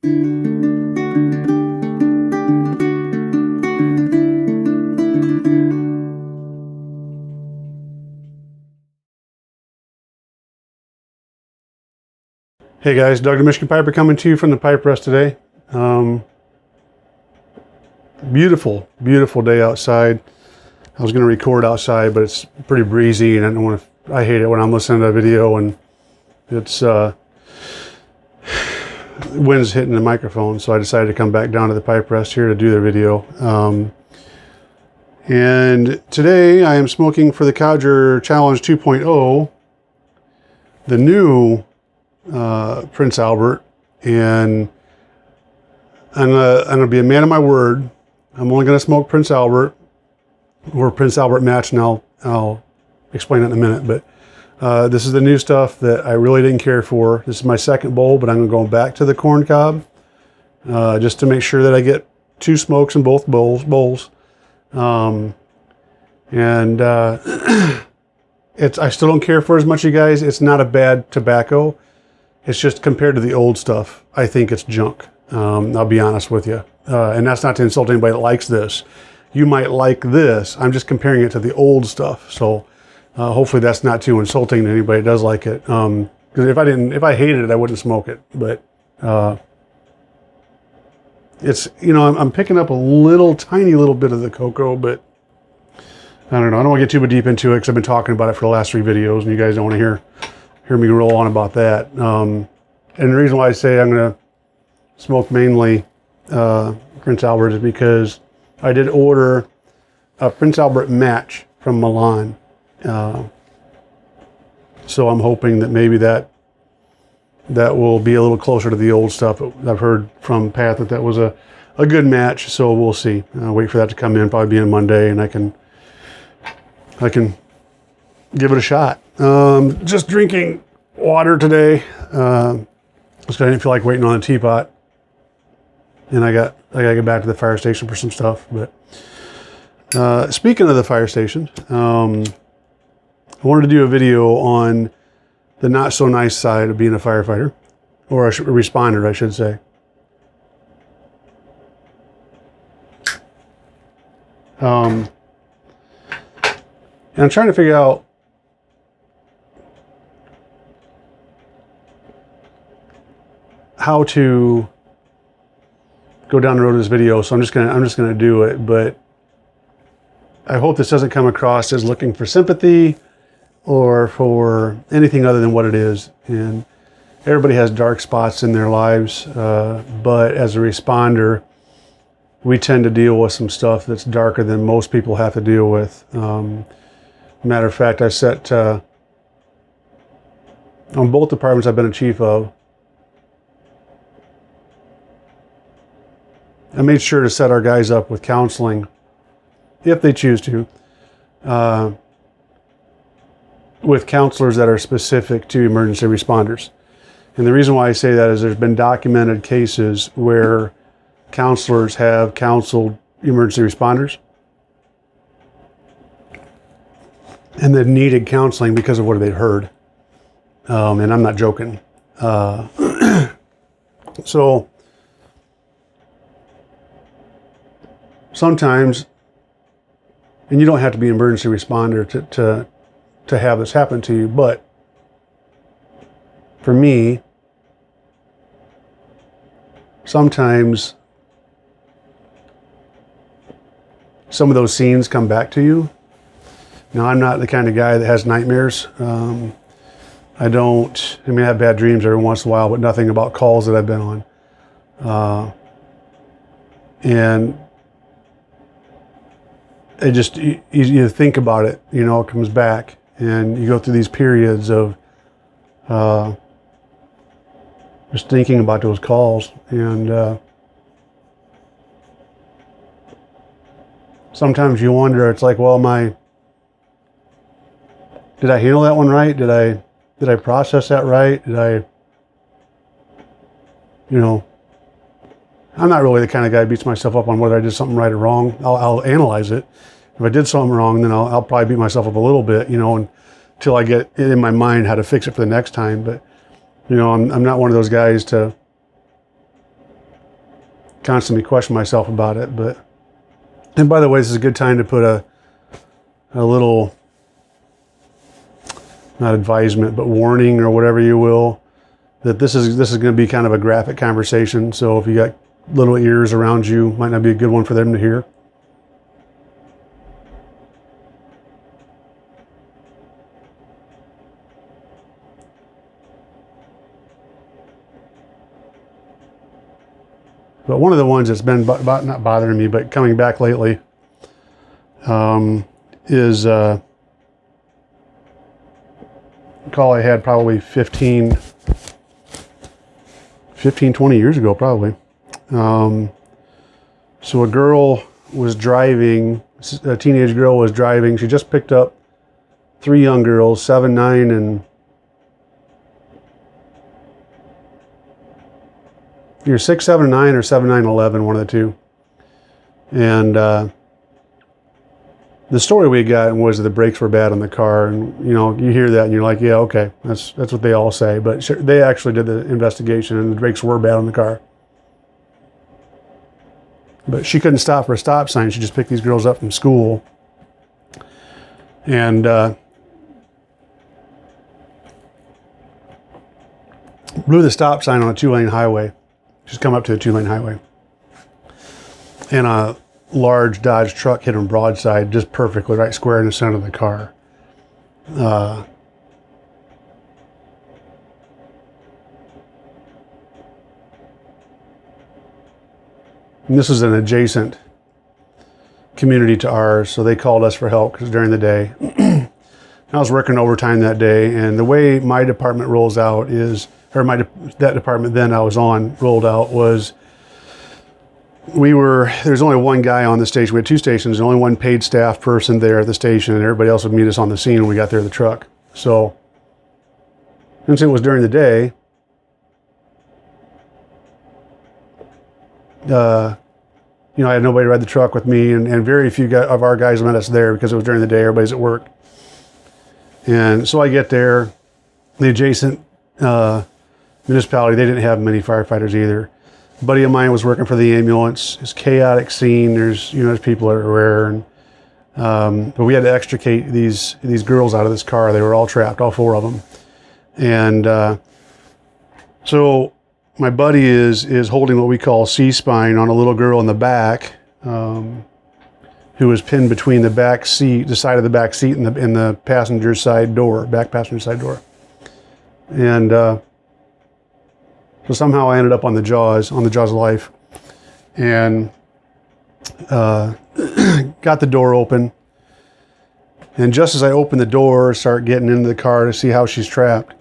Hey guys, Doug the Michigan Piper coming to you from the Pipe Rest today. Beautiful, beautiful day outside. I was going to record outside, but it's pretty breezy, and I don't want to. I hate it when I'm listening to a video and it's wind's hitting the microphone. So I decided to come back down to the Pipe Rest here to do the video. And today I am smoking for the Codger Challenge 2.0, the new Prince Albert, and I'm gonna be a man of my word. I'm only gonna smoke Prince Albert or Prince Albert Match, and I'll explain it in a minute. But this is the new stuff that I really didn't care for. This is my second bowl, but I'm gonna go back to the corn cob just to make sure that I get 2 smokes in both bowls. I still don't care for it as much, you guys. It's not a bad tobacco. It's just compared to the old stuff, I think it's junk. I'll be honest with you. And that's not to insult anybody that likes this. You might like this. I'm just comparing it to the old stuff. So hopefully that's not too insulting to anybody that does like it. Because if I hated it, I wouldn't smoke it. But it's, you know, I'm picking up a tiny little bit of the cocoa, but I don't know. I don't want to get too deep into it because I've been talking about it for the last 3 videos, and you guys don't want to hear me roll on about that. And the reason why I say I'm going to smoke mainly Prince Albert is because I did order a Prince Albert Match from Milan. So I'm hoping that maybe that will be a little closer to the old stuff. I've heard from Pat that was a good match, so we'll see. I'll wait for that to come in, probably be on Monday, and I can give it a shot. Just drinking water today. Because I didn't feel like waiting on the teapot, and I gotta get back to the fire station for some stuff. But speaking of the fire station, I wanted to do a video on the not so nice side of being a firefighter, or a responder, I should say. And I'm trying to figure out how to go down the road of this video, so I'm just gonna do it. But I hope this doesn't come across as looking for sympathy or for anything other than what it is. And everybody has dark spots in their lives, but as a responder, we tend to deal with some stuff that's darker than most people have to deal with. Matter of fact, I set on both departments I've been a chief of, I made sure to set our guys up with counseling, if they choose to, with counselors that are specific to emergency responders. And the reason why I say that is there's been documented cases where counselors have counseled emergency responders and they needed counseling because of what they'd heard. And I'm not joking. So sometimes, and you don't have to be an emergency responder to have this happen to you, but for me, sometimes some of those scenes come back to you. Now, I'm not the kind of guy that has nightmares. I have bad dreams every once in a while, but nothing about calls that I've been on. And it just, you think about it, you know, it comes back, and you go through these periods of just thinking about those calls. And sometimes you wonder, it's like, well, did I handle that one right? Did I process that right? I'm not really the kind of guy who beats myself up on whether I did something right or wrong. I'll analyze it. If I did something wrong, then I'll probably beat myself up a little bit, until I get it in my mind how to fix it for the next time. But, I'm not one of those guys to constantly question myself about it. But, and by the way, this is a good time to put a little, not advisement, but warning or whatever you will, that this is going to be kind of a graphic conversation. So if you got little ears around you, might not be a good one for them to hear. But one of the ones that's been not bothering me, but coming back lately, is a call I had probably 15, 20 years ago, probably. So a girl was driving, a teenage girl was driving. She just picked up 3 young girls, 7, 9, and either 6, 7, 9 or 7, 9, 11, one of the two. And the story we got was that the brakes were bad on the car, and you know, you hear that and you're like, yeah, okay, that's what they all say. But they actually did the investigation, and the brakes were bad on the car. But she couldn't stop for a stop sign. She just picked these girls up from school, and blew the stop sign on a 2-lane highway. She's come up to a 2-lane highway, and a large Dodge truck hit him broadside, just perfectly, right square in the center of the car. And this is an adjacent community to ours, so they called us for help because during the day. I was working overtime that day, and the way my department rolls out is, or that department then I was on rolled out was, there's only one guy on the station. We had 2 stations, only one paid staff person there at the station, and everybody else would meet us on the scene when we got there in the truck. So, since it was during the day, you know, I had nobody ride the truck with me, and very few of our guys met us there because it was during the day, everybody's at work. And so I get there, the adjacent municipality, they didn't have many firefighters either. A buddy of mine was working for the ambulance. It's a chaotic scene. There's people everywhere, and but we had to extricate these girls out of this car. They were all trapped, all 4 of them. And so my buddy is holding what we call C-spine on a little girl in the back, who was pinned between the back seat, the side of the back seat, and the passenger side door, back passenger side door. And so somehow I ended up on the jaws of life, and got the door open. And just as I open the door, start getting into the car to see how she's trapped,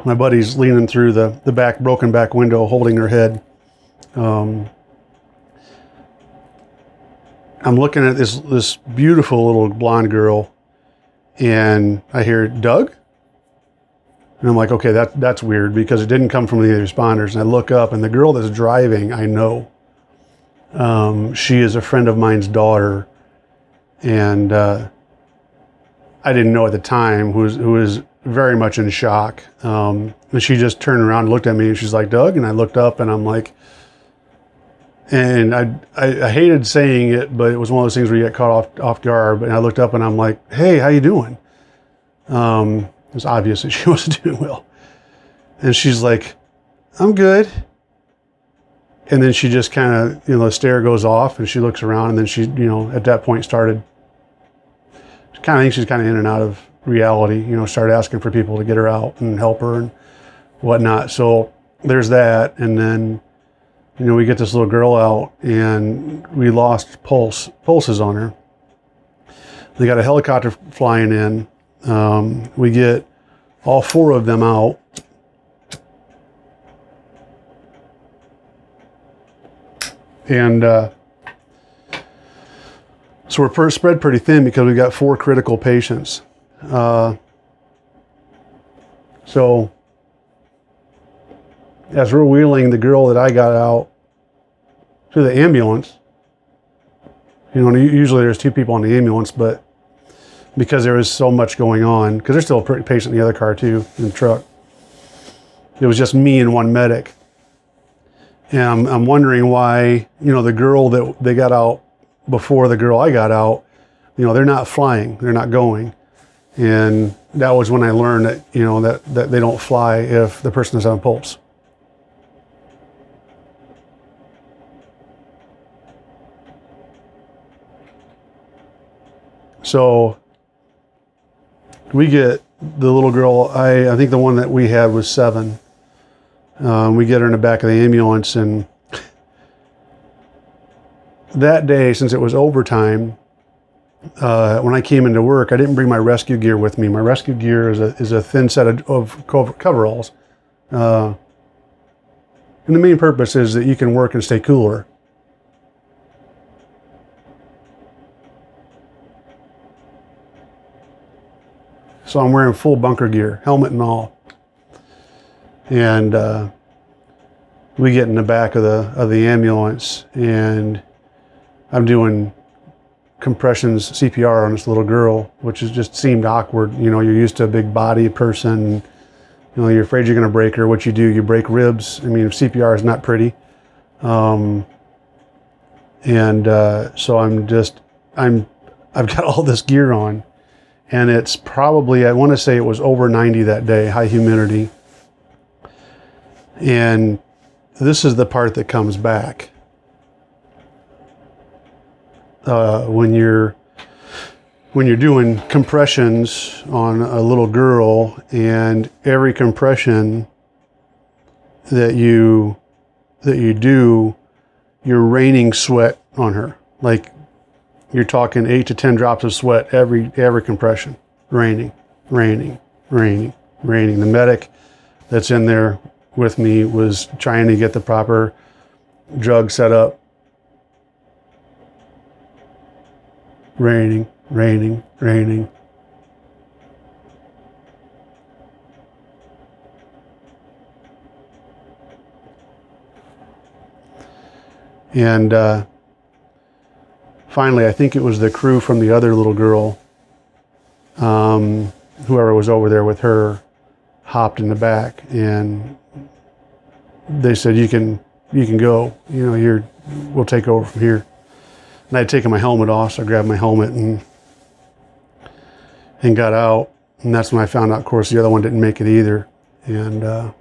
my buddy's leaning through the broken back window, holding her head. I'm looking at this beautiful little blonde girl, and I hear, "Doug?" And I'm like, okay, that's weird, because it didn't come from the responders. And I look up, and the girl that's driving, I know. She is a friend of mine's daughter, and I didn't know at the time, who was very much in shock. And she just turned around and looked at me, and she's like, "Doug?" And I looked up, and I'm like, and I hated saying it, but it was one of those things where you get caught off guard. But I looked up, and I'm like, "Hey, how you doing?" It was obvious that she wasn't doing well. And she's like, "I'm good." And then she just kind of, the stare goes off, and she looks around, and then she, at that point started, I think she's kind of in and out of reality, started asking for people to get her out and help her and whatnot. So there's that. And then, we get this little girl out, and we lost pulses on her. They got a helicopter flying in. We get all 4 of them out. And so we're spread pretty thin because we've got 4 critical patients. So as we're wheeling the girl that I got out to the ambulance, usually there's 2 people on the ambulance, but because there was so much going on, because there's still a patient in the other car too, in the truck, it was just me and 1 medic. And I'm wondering why, the girl that they got out before the girl I got out, they're not flying, they're not going. And that was when I learned that, that they don't fly if the person is on pulse. So we get the little girl, I think the one that we had was 7. We get her in the back of the ambulance, and that day, since it was overtime, when I came into work, I didn't bring my rescue gear with me. My rescue gear is a thin set of coveralls. And the main purpose is that you can work and stay cooler. So I'm wearing full bunker gear, helmet and all. And we get in the back of the ambulance, and I'm doing compressions, CPR on this little girl, which just seemed awkward. You're used to a big body person. You're afraid you're going to break her. What you do, you break ribs. I mean, CPR is not pretty. So I've got all this gear on, and it's probably, I want to say it was over 90 that day, high humidity. And this is the part that comes back. When you're doing compressions on a little girl, and every compression that you do, you're raining sweat on her. Like, you're talking 8 to 10 drops of sweat every compression. Raining. The medic that's in there with me was trying to get the proper jug set up. Raining. And finally, I think it was the crew from the other little girl, whoever was over there with her, hopped in the back, and they said, you can go, we'll take over from here. And I had taken my helmet off, so I grabbed my helmet and got out. And that's when I found out, of course, the other one didn't make it either. And I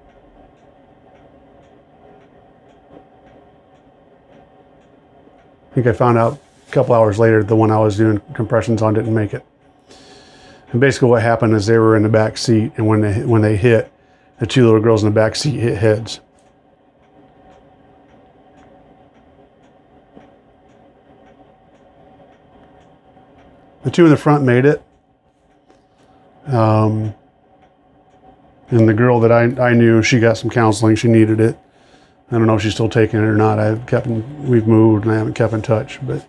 think I found out a couple hours later the one I was doing compressions on didn't make it. And basically what happened is they were in the back seat, and when they hit, the 2 little girls in the back seat hit heads. The 2 in the front made it. And the girl that I knew, she got some counseling. She needed it. I don't know if she's still taking it or not. We've moved and I haven't kept in touch. But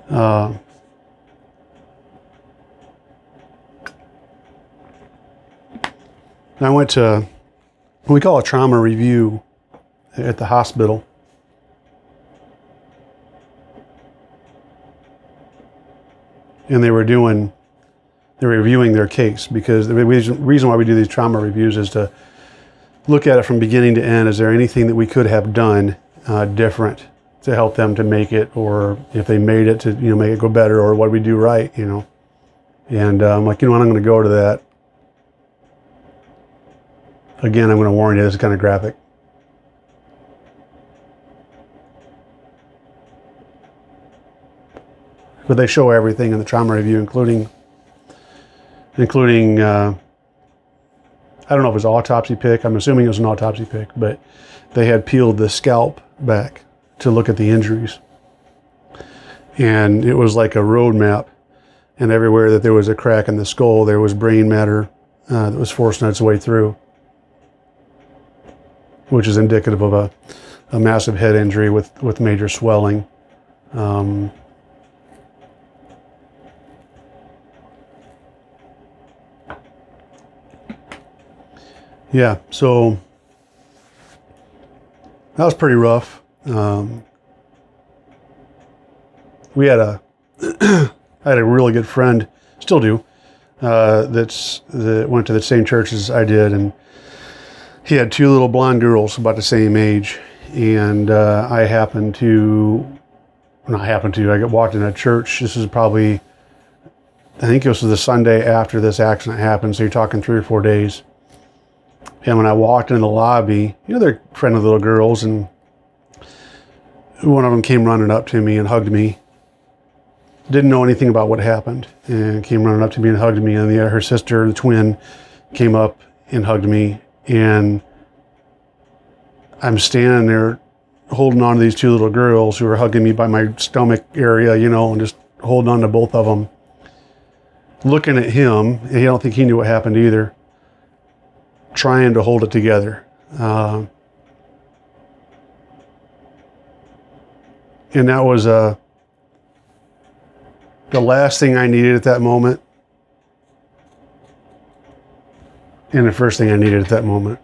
I went to what we call a trauma review at the hospital. And they were reviewing their case, because the reason why we do these trauma reviews is to look at it from beginning to end. Is there anything that we could have done different to help them to make it, or if they made it, to make it go better, or what we do right, And I'm like, I'm going to go to that. Again, I'm going to warn you, this is kind of graphic. But they show everything in the trauma review, including I don't know if it was an autopsy pic. I'm assuming it was an autopsy pic, but they had peeled the scalp back to look at the injuries. And it was like a road map. And everywhere that there was a crack in the skull, there was brain matter that was forcing its way through, which is indicative of a massive head injury with major swelling. Yeah, so that was pretty rough. We had I had a really good friend, still do, that went to the same church as I did, and he had 2 little blonde girls about the same age, and I got walked in a church. This is probably, I think this was the Sunday after this accident happened, so you're talking 3 or 4 days. And when I walked in the lobby, they're friendly little girls, and one of them came running up to me and hugged me. Didn't know anything about what happened, and came running up to me and hugged me. And her sister, the twin, came up and hugged me. And I'm standing there holding on to these 2 little girls who are hugging me by my stomach area, and just holding on to both of them. Looking at him, and I don't think he knew what happened either, trying to hold it together. And that was the last thing I needed at that moment, and the first thing I needed at that moment.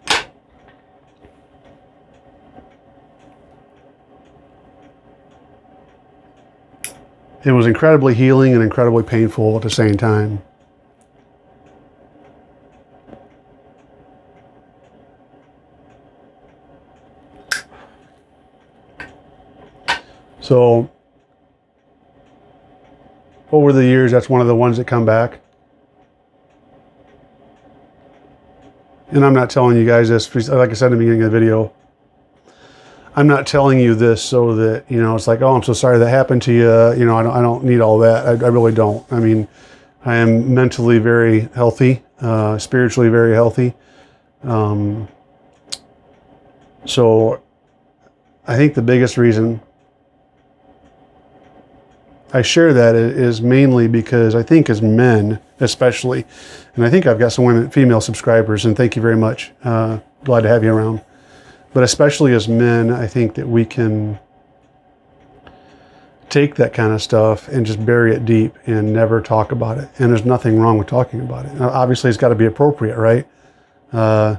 It was incredibly healing and incredibly painful at the same time. So over the years, that's one of the ones that come back. And I'm not telling you guys this, like I said in the beginning of the video, I'm not telling you this so that, it's like, oh, I'm so sorry that happened to you. I don't need all that. I really don't. I mean, I am mentally very healthy, spiritually very healthy. So I think the biggest reason I share that is mainly because I think as men, especially, and I think I've got some female subscribers, and thank you very much. Glad to have you around. But especially as men, I think that we can take that kind of stuff and just bury it deep and never talk about it. And there's nothing wrong with talking about it. Now, obviously, it's got to be appropriate, right? And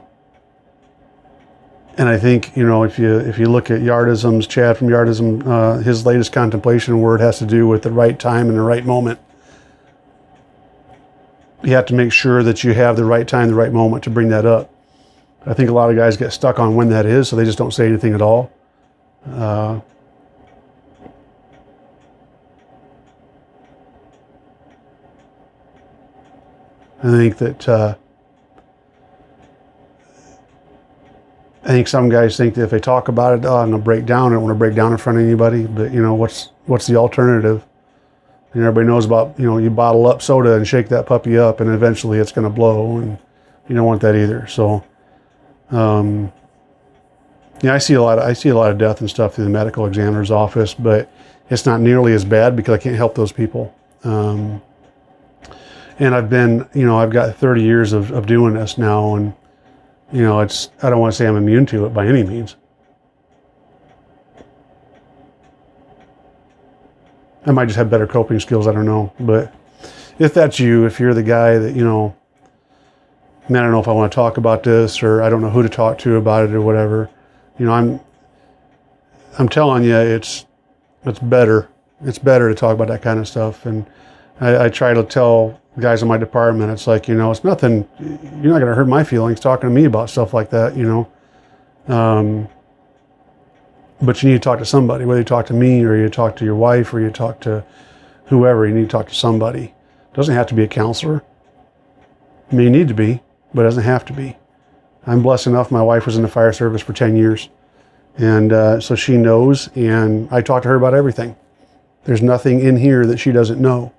I think, if you look at Yardism's, Chad from Yardism, his latest contemplation word has to do with the right time and the right moment. You have to make sure that you have the right time, the right moment to bring that up. I think a lot of guys get stuck on when that is, so they just don't say anything at all. I think that I think some guys think that if they talk about it, I'm going to break down. I don't want to break down in front of anybody. But what's the alternative? And everybody knows about, you bottle up soda and shake that puppy up, and eventually it's going to blow, and you don't want that either. So. I see a lot of death and stuff through the medical examiner's office, but it's not nearly as bad because I can't help those people. And I've got 30 years of doing this now, and I don't want to say I'm immune to it by any means. I might just have better coping skills, I don't know. But if that's you, if you're the guy that, I don't know if I want to talk about this, or I don't know who to talk to about it or whatever. I'm telling you, it's better. It's better to talk about that kind of stuff. And I try to tell guys in my department, it's like, it's nothing. You're not going to hurt my feelings talking to me about stuff like that, But you need to talk to somebody, whether you talk to me or you talk to your wife or you talk to whoever. You need to talk to somebody. It doesn't have to be a counselor. I mean, you need to be. But it doesn't have to be. I'm blessed enough. My wife was in the fire service for 10 years. And so she knows, and I talk to her about everything. There's nothing in here that she doesn't know.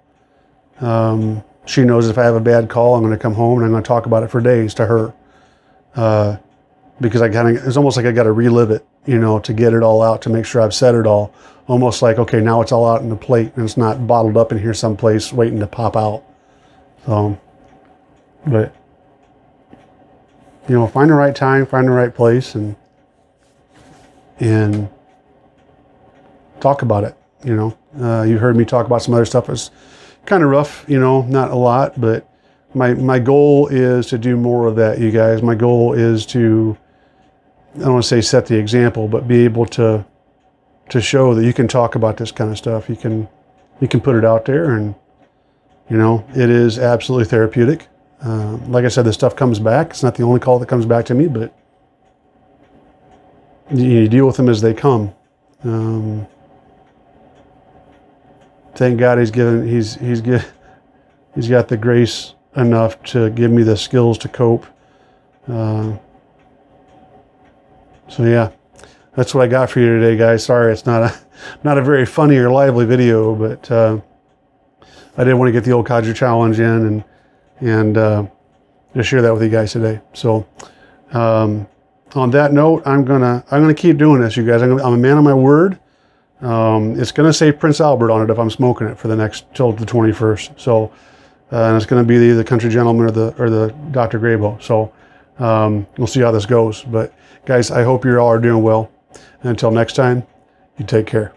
She knows if I have a bad call, I'm going to come home and I'm going to talk about it for days to her. Because it's almost like I got to relive it, to get it all out, to make sure I've said it all. Almost like, okay, now it's all out in the plate and it's not bottled up in here someplace waiting to pop out. So, but... find the right time, find the right place, and talk about it. You heard me talk about some other stuff. It's kind of rough, not a lot, but my goal is to do more of that, you guys. My goal is to, I don't want to say set the example, but be able to show that you can talk about this kind of stuff. You can put it out there, and it is absolutely therapeutic. Like I said, this stuff comes back. It's not the only call that comes back to me, but you deal with them as they come. Thank God he's got the grace enough to give me the skills to cope. So yeah, that's what I got for you today, guys. Sorry, it's not a very funny or lively video, but I did want to get the old codger challenge in and just share that with you guys today. So on that note, I'm gonna keep doing this, you guys. I'm a man of my word. It's gonna say Prince Albert on it if I'm smoking it for the next till the 21st. So and it's gonna be the Country Gentleman or the Dr. Graybo. So we'll see how this goes. But guys, I hope you all are doing well. And until next time, you take care.